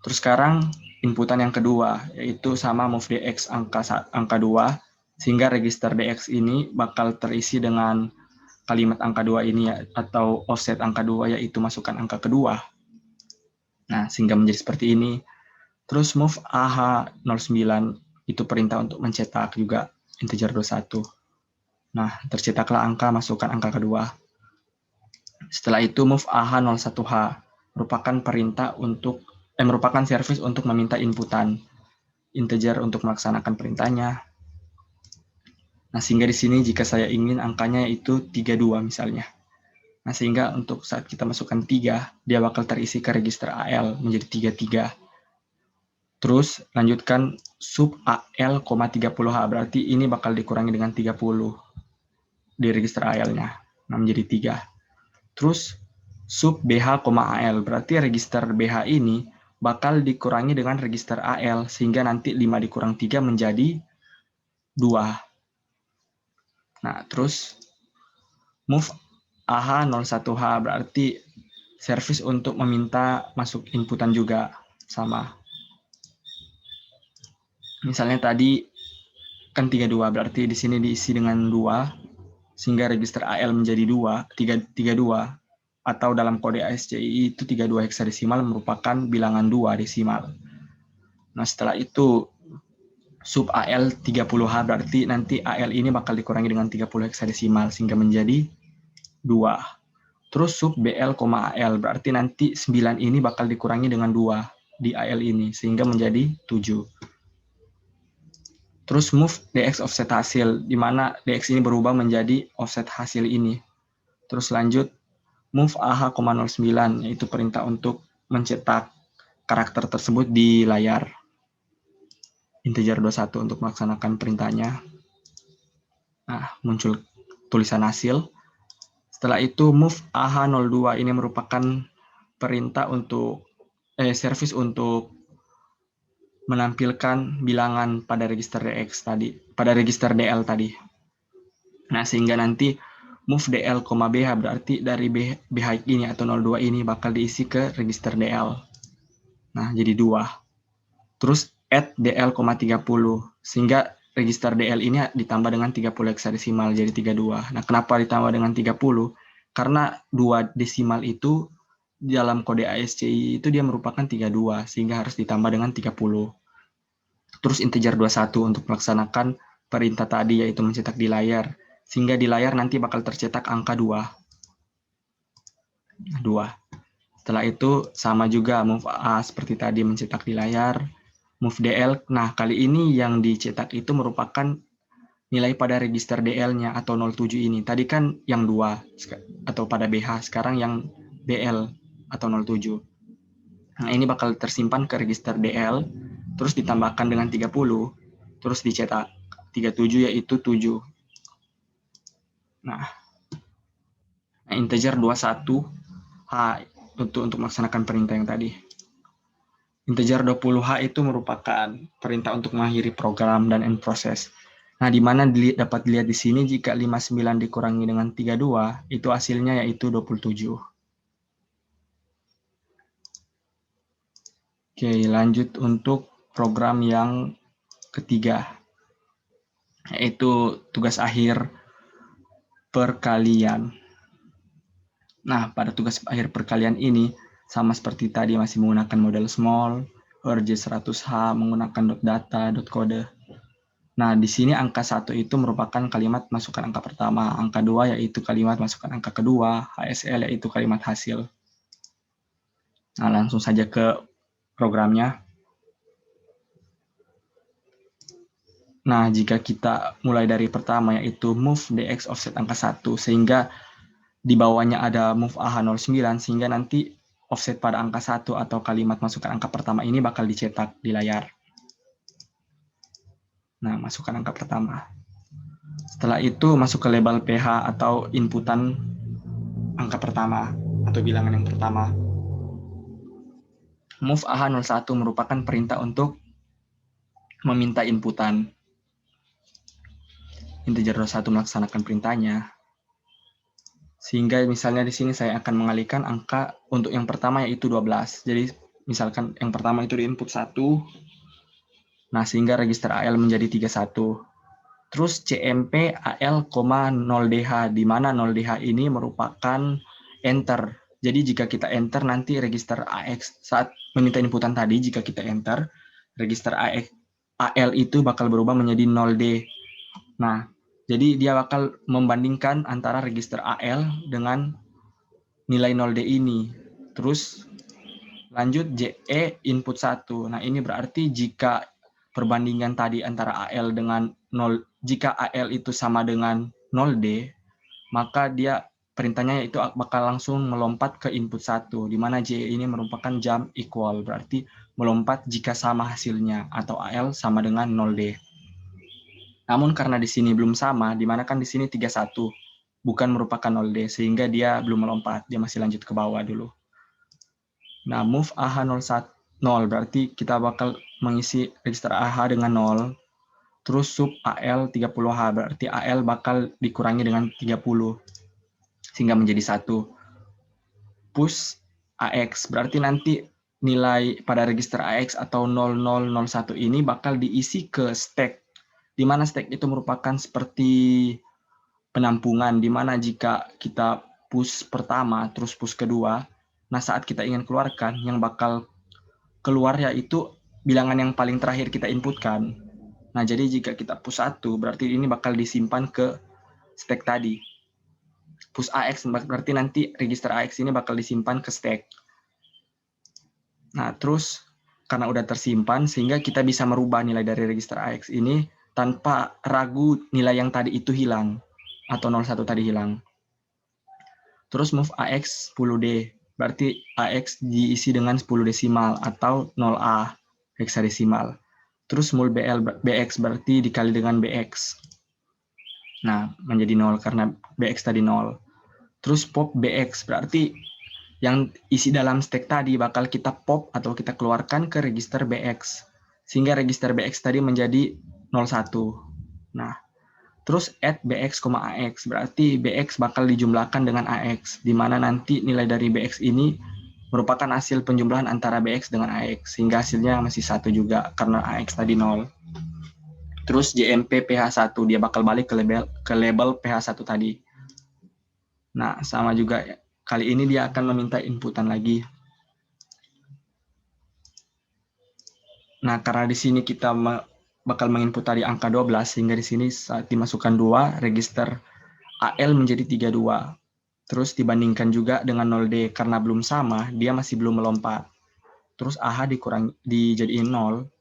terus sekarang inputan yang kedua yaitu sama move DX angka 2, sehingga register DX ini bakal terisi dengan kalimat angka 2 ini atau offset angka 2, yaitu masukkan angka kedua. Nah, sehingga menjadi seperti ini. Terus move AH09 itu perintah untuk mencetak juga integer 21. Nah, tercetaklah angka masukkan angka kedua. Setelah itu move AH01H merupakan perintah untuk merupakan servis untuk meminta inputan integer untuk melaksanakan perintahnya. Nah, sehingga di sini jika saya ingin angkanya itu 32 misalnya. Nah, sehingga untuk saat kita masukkan 3, dia bakal terisi ke register AL menjadi 33. Terus lanjutkan sub AL, 30H berarti ini bakal dikurangi dengan 30 di register AL-nya. Nah, menjadi 3. Terus sub BH, AL berarti register BH ini bakal dikurangi dengan register AL sehingga nanti 5 dikurang 3 menjadi 2. Nah, terus move AH01H berarti servis untuk meminta masuk inputan juga sama. Misalnya tadi kan 32, berarti di sini diisi dengan 2, sehingga register AL menjadi 32, atau dalam kode ASCII itu 32 heksadesimal merupakan bilangan 2 desimal. Nah, setelah itu sub AL 30H, berarti nanti AL ini bakal dikurangi dengan 30 heksadesimal sehingga menjadi 2. Terus sub BL, AL, berarti nanti 9 ini bakal dikurangi dengan 2 di AL ini sehingga menjadi 7. Terus move DX offset hasil, di mana DX ini berubah menjadi offset hasil ini. Terus lanjut move AH,09, yaitu perintah untuk mencetak karakter tersebut di layar. Integer 21 untuk melaksanakan perintahnya. Nah, muncul tulisan hasil. Setelah itu move AH02 ini merupakan perintah untuk service untuk menampilkan bilangan pada register DX tadi, pada register DL tadi. Nah, sehingga nanti move DL, BH, berarti dari BH ini atau 02 ini bakal diisi ke register DL. Nah, jadi 2. Terus add DL, 30, sehingga register DL ini ditambah dengan 30 heksadesimal, jadi 32. Nah, kenapa ditambah dengan 30? Karena 2 desimal itu dalam kode ASCII itu dia merupakan 32, sehingga harus ditambah dengan 30. Terus integer 21 untuk melaksanakan perintah tadi, yaitu mencetak di layar. Sehingga di layar nanti bakal tercetak angka 2. Setelah itu sama juga move A seperti tadi mencetak di layar. Move DL, nah kali ini yang dicetak itu merupakan nilai pada register DL-nya atau 07 ini. Tadi kan yang 2 atau pada BH, sekarang yang BL atau 07. Nah, ini bakal tersimpan ke register DL, terus ditambahkan dengan 30, terus dicetak 37 yaitu 7. Nah integer 21 H untuk melaksanakan perintah yang tadi. Integer 20H itu merupakan perintah untuk mengakhiri program dan end process. Nah, di mana dapat dilihat di sini jika 59 dikurangi dengan 32, itu hasilnya yaitu 27. Oke, lanjut untuk program yang ketiga, yaitu tugas akhir perkalian. Nah, pada tugas akhir perkalian ini, sama seperti tadi masih menggunakan model small, RJ100H menggunakan .data, .kode. Nah, di sini angka 1 itu merupakan kalimat masukkan angka pertama, angka 2 yaitu kalimat masukkan angka kedua, HSL yaitu kalimat hasil. Nah, langsung saja ke programnya. Nah, jika kita mulai dari pertama yaitu move DX offset angka 1, sehingga di bawahnya ada move AH09, sehingga nanti offset pada angka 1 atau kalimat masukkan angka pertama ini bakal dicetak di layar. Nah, masukkan angka pertama. Setelah itu masuk ke label PH atau inputan angka pertama atau bilangan yang pertama. Move AH01 merupakan perintah untuk meminta inputan. Integer 21 melaksanakan perintahnya. Sehingga misalnya di sini saya akan mengalihkan angka untuk yang pertama yaitu 12. Jadi misalkan yang pertama itu di input 1. Nah, sehingga register AL menjadi 31. Terus CMP AL, 0DH, di mana 0DH ini merupakan enter. Jadi jika kita enter nanti register AX saat meminta inputan tadi, jika kita enter, register AL itu bakal berubah menjadi 0D. Nah, jadi dia bakal membandingkan antara register AL dengan nilai 0D ini. Terus lanjut JE input 1. Nah, ini berarti jika perbandingan tadi antara AL dengan 0, jika AL itu sama dengan 0D, maka dia perintahnya itu bakal langsung melompat ke input 1, di mana JE ini merupakan jump equal, berarti melompat jika sama hasilnya, atau AL sama dengan 0D. Namun karena di sini belum sama, di mana kan di sini 31, bukan merupakan 0D, sehingga dia belum melompat, dia masih lanjut ke bawah dulu. Nah, move AH01, 0, berarti kita bakal mengisi register AH dengan 0, terus sub AL 30H, berarti AL bakal dikurangi dengan 30, sehingga menjadi 1. Push AX, berarti nanti nilai pada register AX atau 0001 ini bakal diisi ke stack, di mana stack itu merupakan seperti penampungan, di mana jika kita push pertama terus push kedua, nah saat kita ingin keluarkan, yang bakal keluar yaitu bilangan yang paling terakhir kita inputkan. Nah, jadi jika kita push 1, berarti ini bakal disimpan ke stack tadi. Push AX berarti nanti register AX ini bakal disimpan ke stack. Nah, terus karena udah tersimpan, sehingga kita bisa merubah nilai dari register AX ini tanpa ragu nilai yang tadi itu hilang, atau 01 tadi hilang. Terus move AX 10D, berarti AX diisi dengan 10 desimal atau 0A heksadesimal. Terus mul BX berarti dikali dengan BX. Nah, menjadi 0 karena BX tadi 0. Terus pop BX berarti yang isi dalam stack tadi bakal kita pop atau kita keluarkan ke register BX. Sehingga register BX tadi menjadi 01. Nah, terus add BX, AX berarti BX bakal dijumlahkan dengan AX, di mana nanti nilai dari BX ini merupakan hasil penjumlahan antara BX dengan AX, sehingga hasilnya masih 1 juga karena AX tadi 0. Terus JMP PH1, dia bakal balik ke label PH1 tadi. Nah, sama juga kali ini dia akan meminta inputan lagi. Nah, karena di sini kita bakal menginput tadi angka 12, sehingga di sini saat dimasukkan 2, register AL menjadi 32. Terus dibandingkan juga dengan 0D, karena belum sama, dia masih belum melompat. Terus AH dijadiin 0,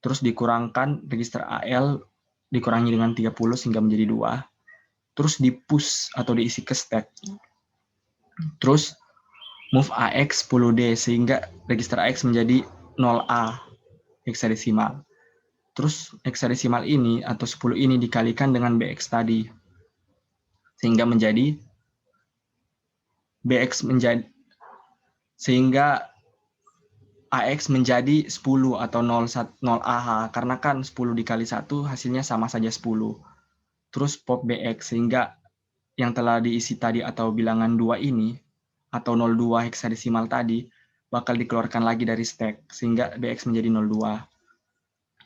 terus dikurangkan register AL, dikurangi dengan 30 sehingga menjadi 2. Terus di push atau diisi ke stack. Terus move AX 10D, sehingga register AX menjadi 0A heksadesimal. Terus heksadesimal ini atau 10 ini dikalikan dengan BX tadi, sehingga menjadi BX menjadi sehingga AX menjadi 10 atau 0AH, karena kan 10 dikali 1 hasilnya sama saja 10. Terus pop BX, sehingga yang telah diisi tadi atau bilangan 2 ini, atau 02 heksadesimal tadi, bakal dikeluarkan lagi dari stack, sehingga BX menjadi 02.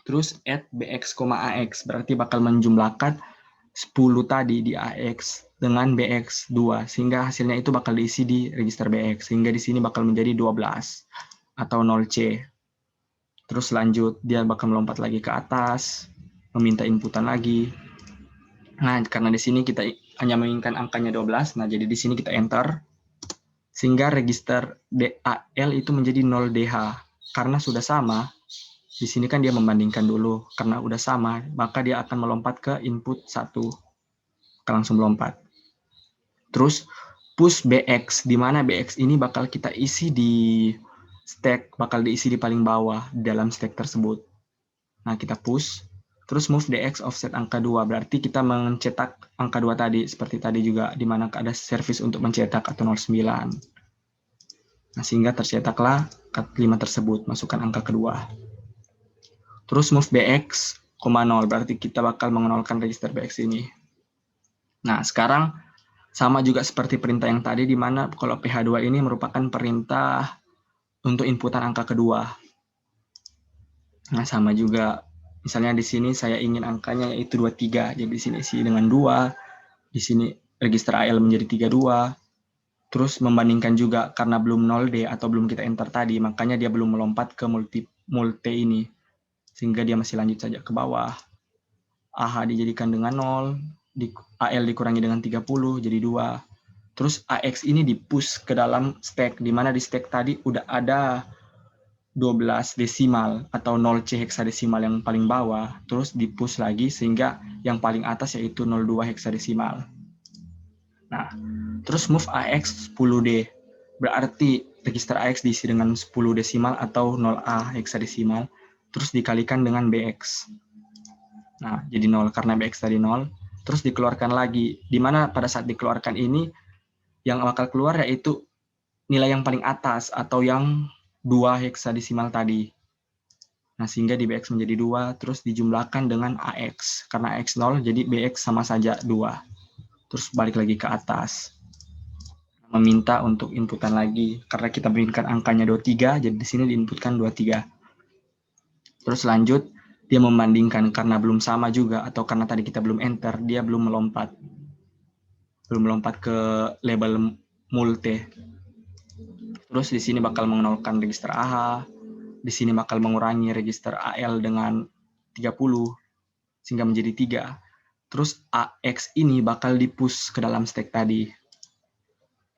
Terus add BX, AX, berarti bakal menjumlahkan 10 tadi di AX dengan BX 2, sehingga hasilnya itu bakal diisi di register BX, sehingga di sini bakal menjadi 12 atau 0C. Terus lanjut, dia bakal melompat lagi ke atas, meminta inputan lagi. Nah, karena di sini kita hanya menginginkan angkanya 12, nah jadi di sini kita enter, sehingga register DAL itu menjadi 0DH. Karena sudah sama, di sini kan dia membandingkan dulu, karena udah sama, maka dia akan melompat ke input 1. Langsung melompat. Terus push BX, di mana BX ini bakal kita isi di stack, bakal diisi di paling bawah dalam stack tersebut. Nah, kita push. Terus move DX offset angka 2, berarti kita mencetak angka 2 tadi, seperti tadi juga, di mana ada service untuk mencetak atau 09. Nah, sehingga tercetaklah 5 tersebut, masukkan angka kedua. Terus move BX, 0, berarti kita bakal mengenolkan register BX ini. Nah, sekarang sama juga seperti perintah yang tadi, di mana kalau PH2 ini merupakan perintah untuk inputan angka kedua. Nah, sama juga. Misalnya di sini saya ingin angkanya yaitu 23, jadi di sini isi dengan 2, di sini register AL menjadi 32, terus membandingkan juga karena belum 0D atau belum kita enter tadi, makanya dia belum melompat ke multi ini, sehingga dia masih lanjut saja ke bawah. AH dijadikan dengan 0, AL dikurangi dengan 30, jadi 2. Terus AX ini di-push ke dalam stack, di mana di stack tadi udah ada 12 desimal atau 0C heksadesimal yang paling bawah, terus di-push lagi sehingga yang paling atas yaitu 02 heksadesimal. Nah, terus move AX 10D, berarti register AX diisi dengan 10 desimal atau 0A heksadesimal, terus dikalikan dengan BX. Nah, jadi 0 karena BX tadi 0, terus dikeluarkan lagi, di mana pada saat dikeluarkan ini, yang bakal keluar yaitu nilai yang paling atas atau yang 2 heksadesimal tadi. Nah, sehingga di BX menjadi 2, terus dijumlahkan dengan AX. Karena AX 0, jadi BX sama saja 2. Terus balik lagi ke atas. meminta untuk inputan lagi. Karena kita berikan angkanya 23, jadi di sini diinputkan 23. Terus lanjut, dia membandingkan karena belum sama juga, atau karena tadi kita belum enter, dia belum melompat ke label multe. Terus di sini bakal menolkan register AH, di sini bakal mengurangi register AL dengan 30, sehingga menjadi 3. Terus AX ini bakal di-push ke dalam stack tadi.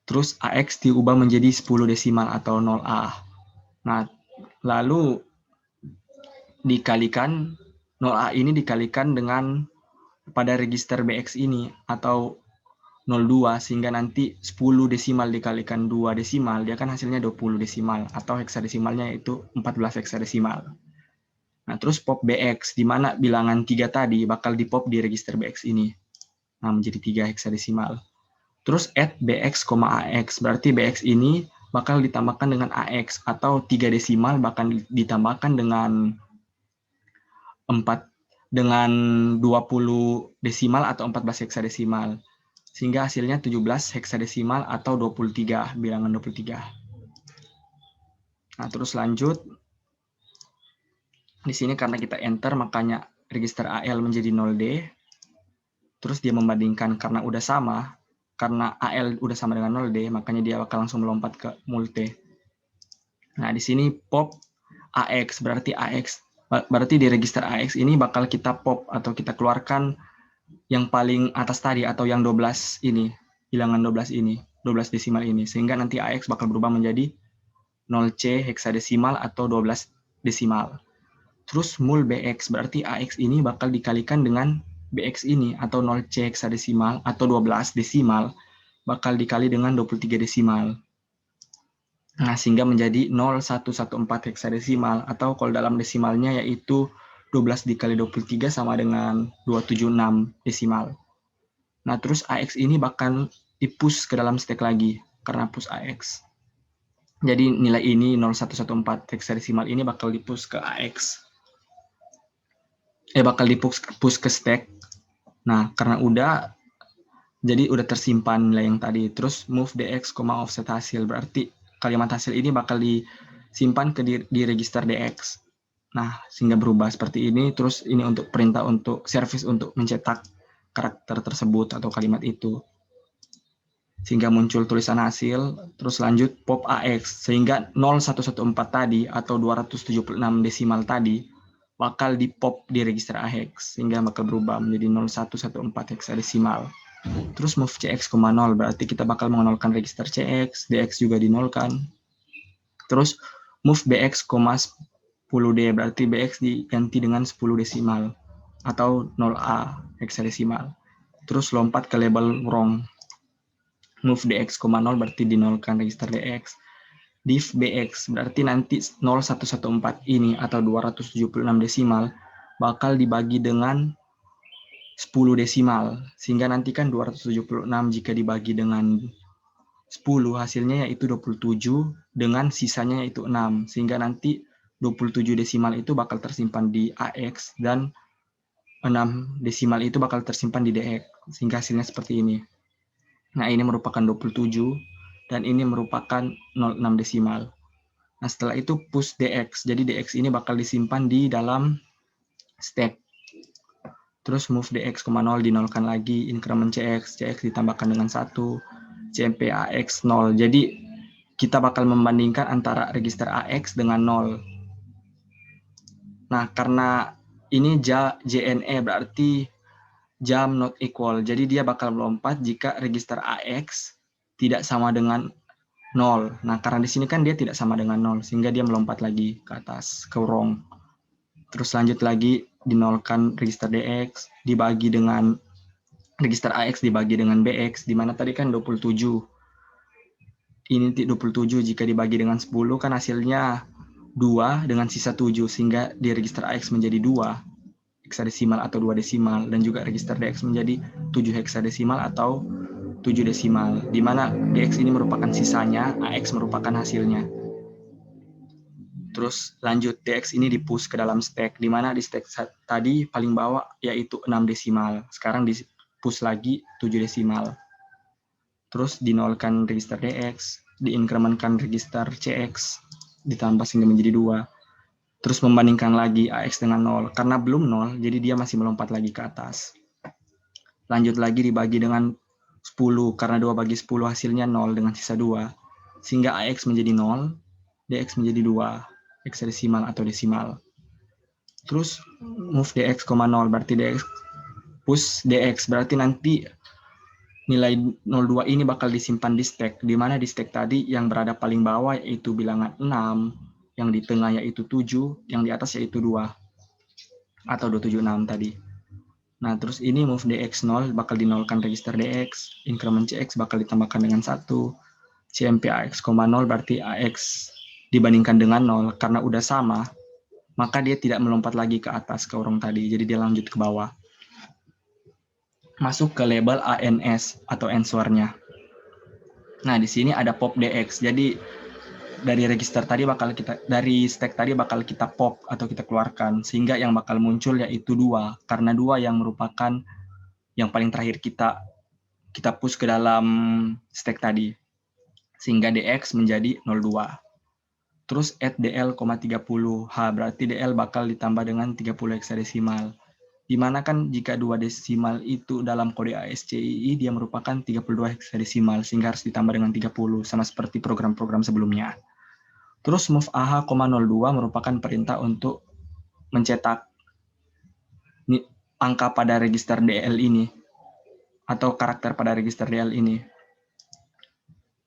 Terus AX diubah menjadi 10 desimal atau 0A. Nah, lalu dikalikan 0A ini dikalikan dengan pada register BX ini atau 02, sehingga nanti 10 desimal dikalikan 2 desimal, dia kan hasilnya 20 desimal, atau heksadesimalnya itu 14 heksadesimal. Nah, terus pop BX, di mana bilangan 3 tadi bakal dipop di register BX ini. Nah, menjadi 3 heksadesimal. Terus add BX, AX, berarti BX ini bakal ditambahkan dengan AX, atau 3 desimal bakal ditambahkan dengan 20 desimal atau 14 heksadesimal. Sehingga hasilnya 17 heksadesimal atau 23, bilangan 23. Nah, terus lanjut. Di sini karena kita enter, makanya register AL menjadi 0D. Terus dia membandingkan karena udah sama, karena AL udah sama dengan 0D, makanya dia bakal langsung melompat ke multe. Nah, di sini pop AX, berarti di register AX ini bakal kita pop atau kita keluarkan yang paling atas tadi atau yang 12 ini, bilangan 12 ini, 12 desimal ini, sehingga nanti AX bakal berubah menjadi 0C heksadesimal atau 12 desimal. Terus mul BX, berarti AX ini bakal dikalikan dengan BX ini atau 0C heksadesimal atau 12 desimal bakal dikali dengan 23 desimal. Nah, sehingga menjadi 0,114 heksadesimal atau kalau dalam desimalnya yaitu 12 dikali 23 sama dengan 276 desimal. Nah, terus AX ini bakal di-push ke dalam stack lagi karena push AX. Jadi nilai ini 0,114 heksadesimal ini bakal di-push ke AX. Bakal di-push ke stack. Nah, karena jadi udah tersimpan nilai yang tadi. Terus move DX, offset hasil, berarti kalimat hasil ini bakal disimpan di register DX. Nah, sehingga berubah seperti ini. Terus ini untuk perintah untuk service untuk mencetak karakter tersebut atau kalimat itu. Sehingga muncul tulisan hasil. Terus lanjut pop AX. Sehingga 0114 tadi atau 276 desimal tadi bakal di-pop di register AX. Sehingga bakal berubah menjadi 0114 heksadesimal. Terus move CX, 0, berarti kita bakal menolkan register CX, DX juga dinolkan. Terus move BX, 10D, berarti BX diganti dengan 10 desimal atau 0A heksadesimal. Terus lompat ke label wrong. Move DX, 0, berarti dinolkan register DX. Div BX, berarti nanti 0114 ini atau 276 desimal bakal dibagi dengan 10 desimal, sehingga nanti kan 276 jika dibagi dengan 10 hasilnya yaitu 27, dengan sisanya yaitu 6, sehingga nanti 27 desimal itu bakal tersimpan di AX dan 6 desimal itu bakal tersimpan di DX, sehingga hasilnya seperti ini. Nah, ini merupakan 27 dan ini merupakan 06 desimal. Nah, setelah itu push DX, jadi DX ini bakal disimpan di dalam stack. Terus move DX, 0, dinolkan lagi, increment CX ditambahkan dengan 1, CMP AX 0. Jadi kita bakal membandingkan antara register AX dengan 0. Nah, karena ini JNE berarti jam not equal. Jadi dia bakal melompat jika register AX tidak sama dengan 0. Nah, karena di sini kan dia tidak sama dengan 0, sehingga dia melompat lagi ke atas, ke wrong. Terus lanjut lagi, dinolkan register DX, dibagi dengan register AX dibagi dengan BX, di mana tadi kan 27. Ini 27 jika dibagi dengan 10 kan hasilnya 2 dengan sisa 7, sehingga di register AX menjadi 2 heksadesimal atau 2 desimal, dan juga register DX menjadi 7 heksadesimal atau 7 desimal, di mana DX ini merupakan sisanya, AX merupakan hasilnya. Terus lanjut DX ini di-push ke dalam stack, di mana di stack tadi paling bawah yaitu 6 desimal. Sekarang di-push lagi 7 desimal. terus dinolkan register DX, diinkrementkan register CX, ditambah sehingga menjadi 2. Terus membandingkan lagi AX dengan 0. Karena belum 0, jadi dia masih melompat lagi ke atas. Lanjut lagi dibagi dengan 10, karena 2 bagi 10 hasilnya 0 dengan sisa 2. Sehingga AX menjadi 0, DX menjadi 2, heksadesimal atau desimal. Terus move DX, 0, berarti DX push DX, berarti nanti nilai 02 ini bakal disimpan di stack, di mana di stack tadi yang berada paling bawah yaitu bilangan 6, yang di tengah yaitu 7, yang di atas yaitu 2, atau 276 tadi. Nah, terus ini move DX 0 bakal dinolkan register DX, increment CX bakal ditambahkan dengan 1, CMP AX, 0 berarti AX dibandingkan dengan 0, karena udah sama, maka dia tidak melompat lagi ke atas ke orang tadi, jadi dia lanjut ke bawah. Masuk ke label ANS atau answer-nya. Nah, di sini ada pop DX. Jadi dari register tadi dari stack tadi bakal kita pop atau kita keluarkan, sehingga yang bakal muncul yaitu 2, karena 2 yang merupakan yang paling terakhir kita push ke dalam stack tadi. Sehingga DX menjadi 02. Terus add DL, 30H, berarti DL bakal ditambah dengan 30 heksadesimal. Dimana kan jika 2 desimal itu dalam kode ASCII dia merupakan 32 heksadesimal, sehingga harus ditambah dengan 30, sama seperti program-program sebelumnya. Terus move AH,02 merupakan perintah untuk mencetak angka pada register DL ini, atau karakter pada register DL ini.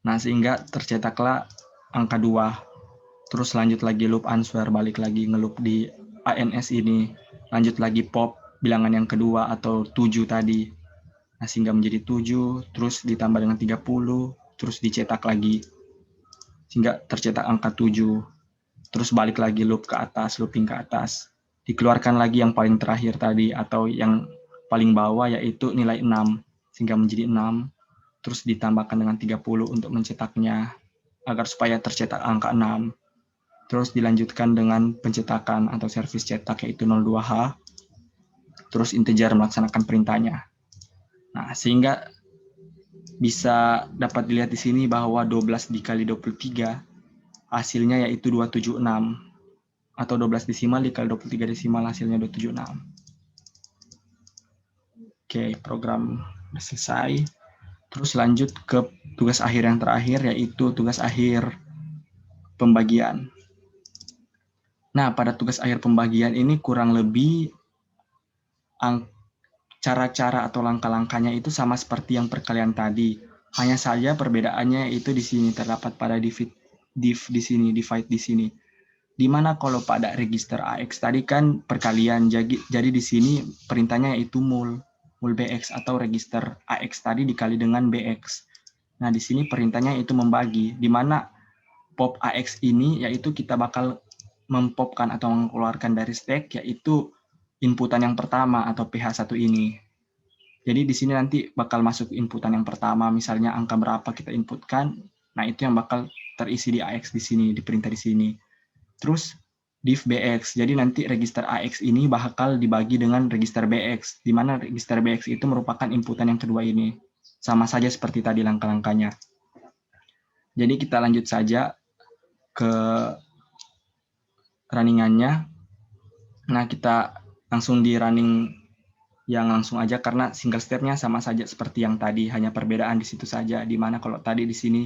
Nah, sehingga tercetaklah angka 2. Terus lanjut lagi loop answer, balik lagi ngeloop di ANS ini. Lanjut lagi pop bilangan yang kedua atau 7 tadi. Nah, sehingga menjadi 7, terus ditambah dengan 30, terus dicetak lagi. Sehingga tercetak angka 7. Terus balik lagi loop ke atas, looping ke atas. Dikeluarkan lagi yang paling terakhir tadi atau yang paling bawah yaitu nilai 6. Sehingga menjadi 6, terus ditambahkan dengan 30 untuk mencetaknya agar supaya tercetak angka 6. Terus dilanjutkan dengan pencetakan atau servis cetak yaitu 02H. Terus integer melaksanakan perintahnya. Nah, sehingga bisa dapat dilihat di sini bahwa 12 dikali 23 hasilnya yaitu 276. Atau 12 desimal dikali 23 desimal hasilnya 276. Oke, program sudah selesai. Terus lanjut ke tugas akhir yang terakhir yaitu tugas akhir pembagian. Nah, pada tugas akhir pembagian ini kurang lebih cara-cara atau langkah-langkahnya itu sama seperti yang perkalian tadi. Hanya saja perbedaannya itu di sini terdapat pada divide di sini. Dimana kalau pada register AX tadi kan perkalian, jadi di sini perintahnya yaitu mul BX atau register AX tadi dikali dengan BX. Nah, di sini perintahnya itu membagi, dimana pop AX ini yaitu kita bakal mempopkan atau mengeluarkan dari stack yaitu inputan yang pertama atau PH1 ini. Jadi di sini nanti bakal masuk inputan yang pertama, misalnya angka berapa kita inputkan, nah itu yang bakal terisi di AX di sini, di perintah di sini. Terus div BX, jadi nanti register AX ini bakal dibagi dengan register BX, di mana register BX itu merupakan inputan yang kedua ini. Sama saja seperti tadi langkah-langkahnya. Jadi kita lanjut saja ke runningannya. Nah, kita langsung di running yang langsung aja karena single step-nya sama saja seperti yang tadi, hanya perbedaan di situ saja. Di mana kalau tadi di sini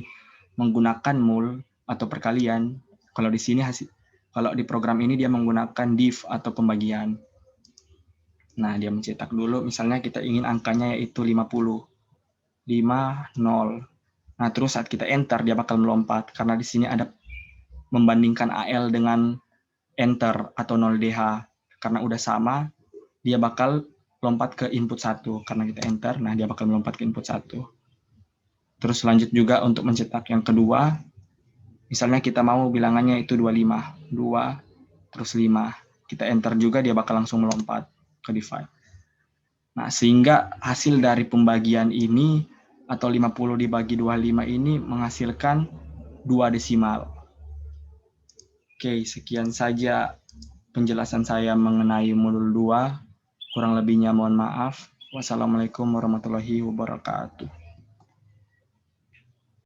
menggunakan mul atau perkalian, kalau di sini kalau di program ini dia menggunakan div atau pembagian. Nah, dia mencetak dulu, misalnya kita ingin angkanya yaitu 50. 50. Nah, terus saat kita enter, dia bakal melompat. Karena di sini ada membandingkan AL dengan enter atau 0DH. Karena udah sama, dia bakal lompat ke input 1. Karena kita enter, nah dia bakal melompat ke input 1. Terus lanjut juga untuk mencetak yang kedua. Misalnya kita mau bilangannya itu 25. 2, terus 5. Kita enter juga, dia bakal langsung melompat ke divide. Nah, sehingga hasil dari pembagian ini atau 50 dibagi 25 ini menghasilkan 2 desimal. Oke, sekian saja penjelasan saya mengenai modul 2. Kurang lebihnya mohon maaf. Wassalamualaikum warahmatullahi wabarakatuh.